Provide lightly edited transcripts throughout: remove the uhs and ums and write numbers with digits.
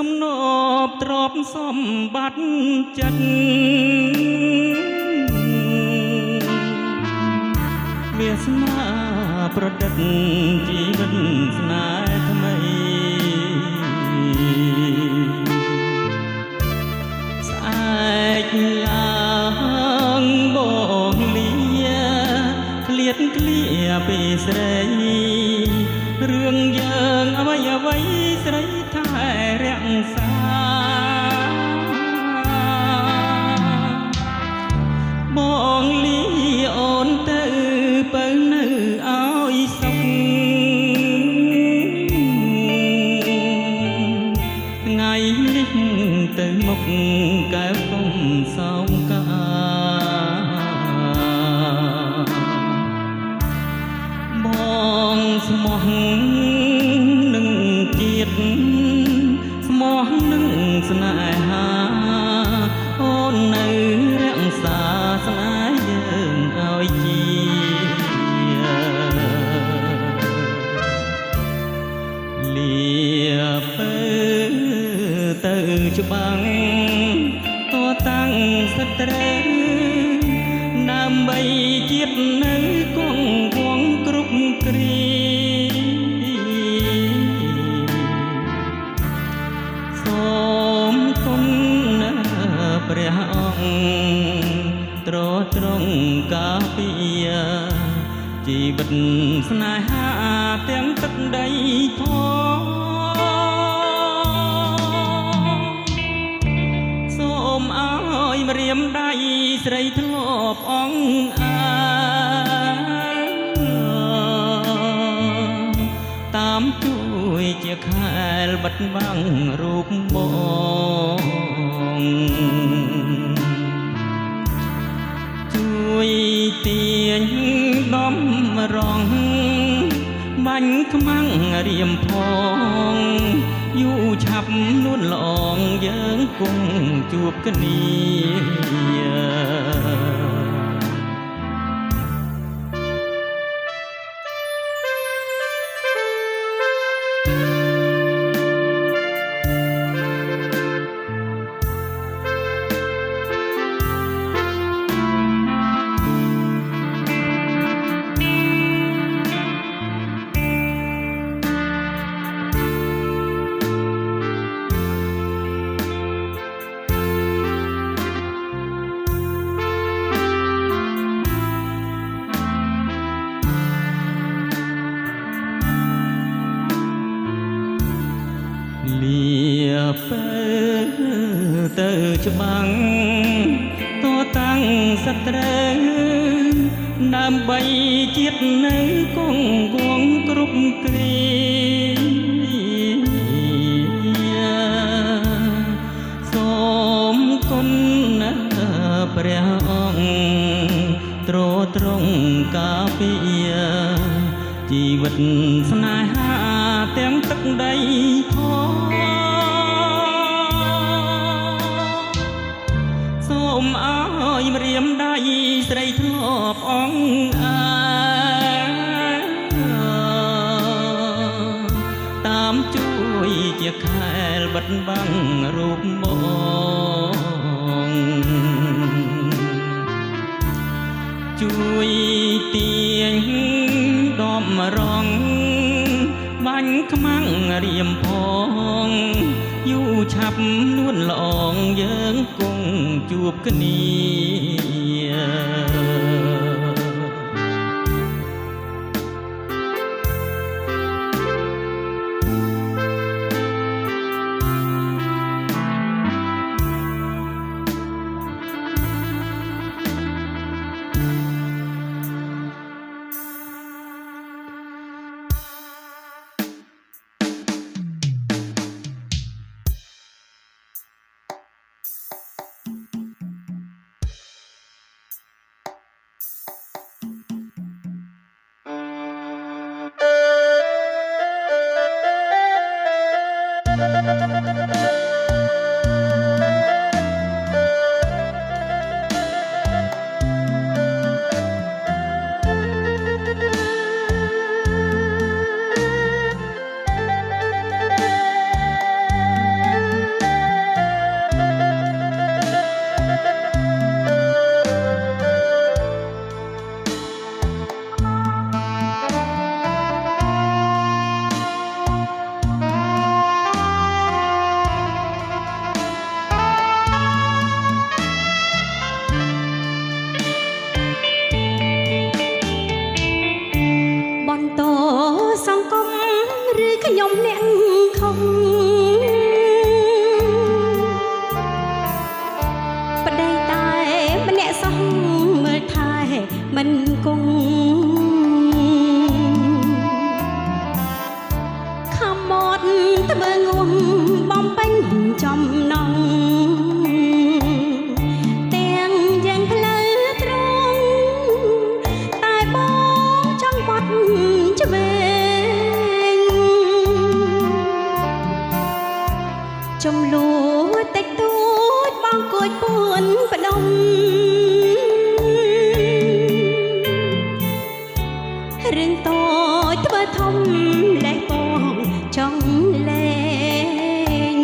សំណបទ្រពសម្បត្តិចិត្តវាសនាប្រឌិតជីវិតស្នេហ៍ថ្មីស្អែកឡើងបងលាឃ្លាតឃ្លាពីស្រីរឿងយើងអ្វីអ្វីស្រីថែរក្សាបងលីអូនទៅបើនៅឲ្យសុខថ្ងៃនេះទៅមុខកែវកុំសោកកាបងស្មោះនឹងជាតិស្មោះនឹងស្នេហាអូននៅរក្សាស្នេហ៍យើងឲ្យជាលាបើទៅច្បាំងតតាំងស្ត្រូវដើម្បីជាតិនៅគង់វងគ្រប់គ្រាសូមគុណព្រះអង្គទ្រទ្រង់ការពារជីវិតស្នេហាទាំងទឹកដីផងសូមឲ្យម្រាមដៃស្រីធ្លាប់អង្អាតាមជួយជាខែលបិទបាំងរូបបងជួយទាញដំរងបាញ់ខ្មាំងរៀមផងយូរឆាប់នួនល្អងយើងគង់ជួបគ្នាលាបើទៅច្បាំងតតាំងសត្រូវដើម្បីជាតិនៅគង់វងគ្រប់គ្រាសូមគុណព្រះអង្គទ្រទ្រង់ការពារជីវិតស្នេហាទាំងទឹកដីផងសូមឲ្យម្រាមដៃស្រីធ្លាប់អង្អាតាមជួយជាខែលបិទបាំងរូបបងជួយទាញដំរងបាញ់ខ្មាំងរៀមផងយូរឆាប់នួនល្អងយើងគង់ជួបគ្នា ខ្ញុំអ្នកខំប្តីតែម្នាក់សោះមើលថែមិនគង់ខំមកធ្វើងំបំពេញចំណងទាំងយ៉ាងផ្លូវត្រង់តែបងចង់បាត់ឆ្វេងចំនួនតិចតួចបងគួចពួនផ្ដុំរឿងតូចធ្វើធំលេះបងចង់លេង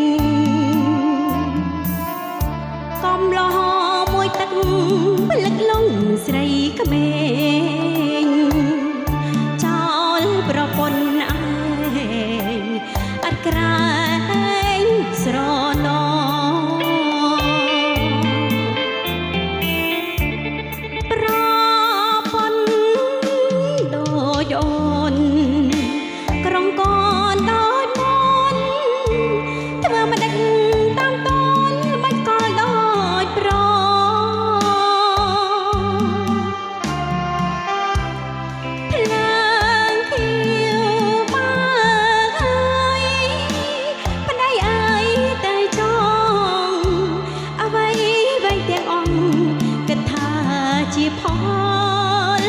កំឡោមួយទឹកផ្លឹកលងស្រីក្មេងចោលប្រពន្ធឯងអត់ក្រែងស្រណោប្រពន្ធដូចអូនក្រុងកនដូចមនធ្វើមិនដឹកតាមតនមិនក៏ដូចប្រភ្លើងខៀវបើហើយប្តីអើយតែចង់អ្វីវែងទាំងអង្គគិតថាជាផល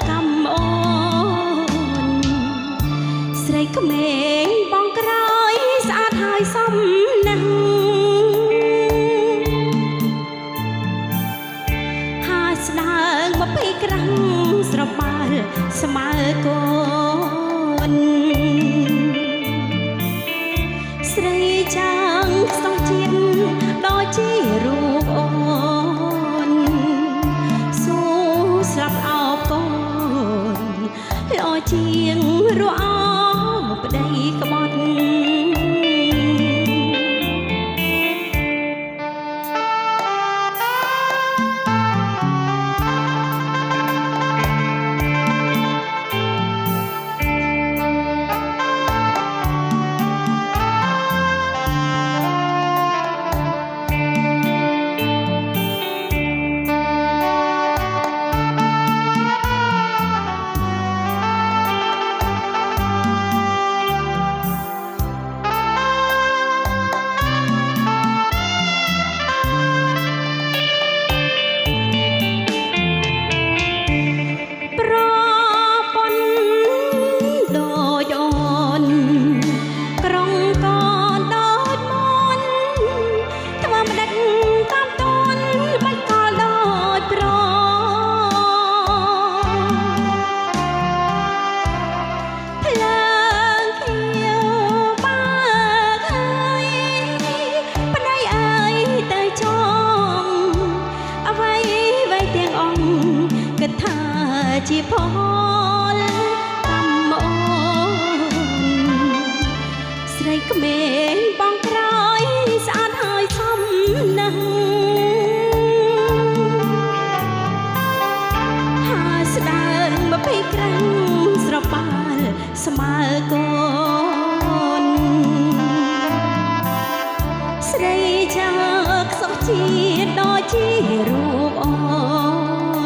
កម្មអូនស្រីក្មេងបងក្រោយស្អាតហើយសមណាស់ហើយស្ដើង20ក្រាំងស្របើស្មើកូនស្រីចាំងខ្សោះជាតិដូចជារូបអូនសួរស្រាប់អោបកូនល្អជាងរស់អោប្តីក្បត់ជាផលកម្មអូនស្រីក្មេងបងក្រោយស្អាតហើយសមណាស់ហើយស្ដើង20ក្រាំងស្របើស្មើកូនស្រីចាខ្សោះជាតិដូចជារូបអូ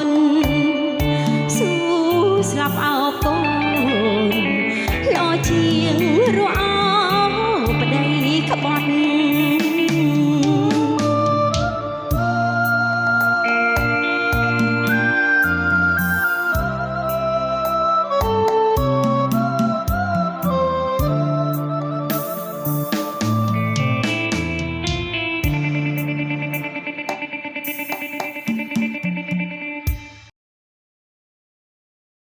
នស្លាប់អោ